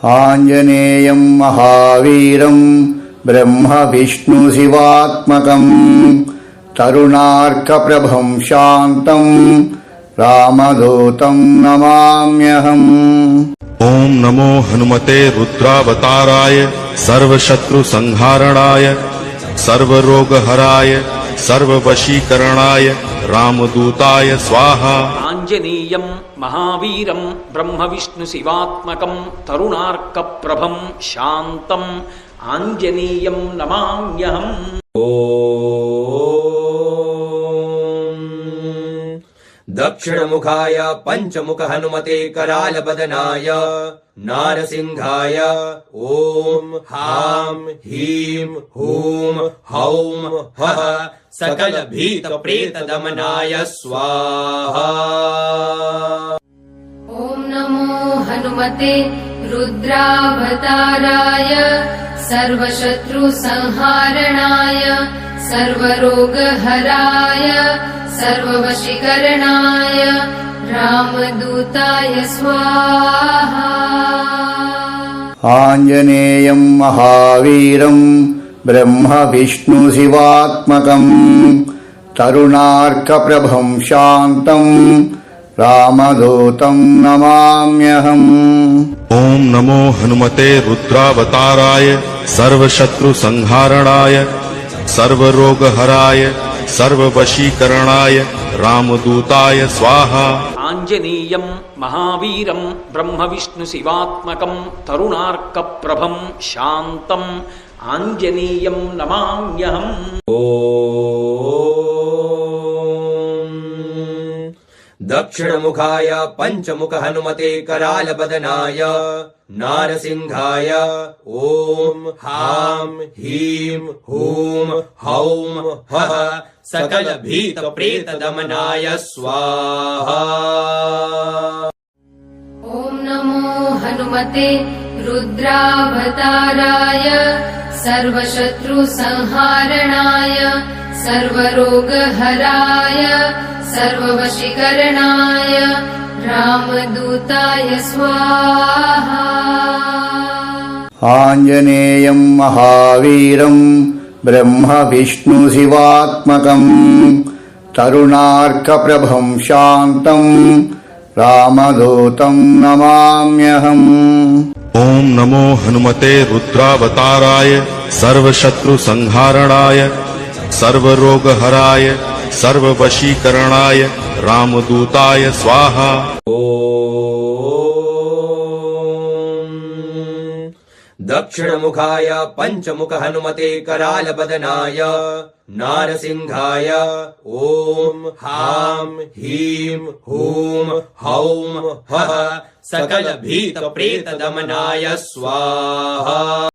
आञ्जनेयं महावीरं ब्रह्मविष्णुशिवात्मकं तरुणार्कप्रभं शान्तं रामदूतं नमाम्यहम्। ओम नमो हनुमते रुद्रावताराय सर्वशत्रुसंहारणाय सर्वरोगहराय सर्ववशीकरणाय रामदूताय स्वाहा। आञ्जनेयं महावीरं ब्रह्मविष्णुशिवात्मकं तरुणार्कप्रभं शान्तम् आञ्जनेयं नमाम्यहम्। दक्षिणमुखाय पंचमुख हनुमते करालबदनाय नारसिंहाय ओम हां ह्रीं हूं हौं हः सकल भीत प्रेत दमनाय स्वाहा। ओम नमो हनुमते रुद्रावताराय सर्वशत्रु संहारणाय सर्वरोगहराय सर्ववशीकरणाय रामदूताय स्वाहा। आञ्जनेयं महावीरं ब्रह्मविष्णुशिवात्मकं तरुणार्कप्रभं शान्तं रामदूतं नमाम्यहम्। ओम नमो हनुमते रुद्रावताराय सर्वशत्रुसंहारणाय सर्वरोगहराय सर्ववशीकरणाय रामदूताय स्वाहा। आञ्जनेयं महावीरं ब्रह्मविष्णुशिवात्मकं तरुणार्कप्रभं शान्तम् आञ्जनेयं नमाम्यहम्। दक्षिणमुखाय पंचमुख हनुमते करालबदनाय नारसिंहाय ओम हां ह्रीं हूं हौं हः सकल भीत प्रेत दमनाय स्वाहा। ओम नमो हनुमते रुद्रावताराय सर्वशत्रु संहारणाय सर्वरोगहराय सर्ववशीकरणाय रामदूताय स्वाहा। आञ्जनेयं महावीरं ब्रह्मविष्णुशिवात्मकं तरुणार्कप्रभं शान्तं रामदूतं नमाम्यहम्। ओम नमो हनुमते रुद्रावताराय सर्वशत्रुसंहारणाय सर्वरोगहराय सर्ववशीकरणाय रामदूताय स्वाहा। दक्षिणमुखाय पंचमुख हनुमते करालबदनाय नारसिंहाय ओम हां ह्रीं हूं हौं हः सकल भीत प्रेत दमनाय स्वाहा।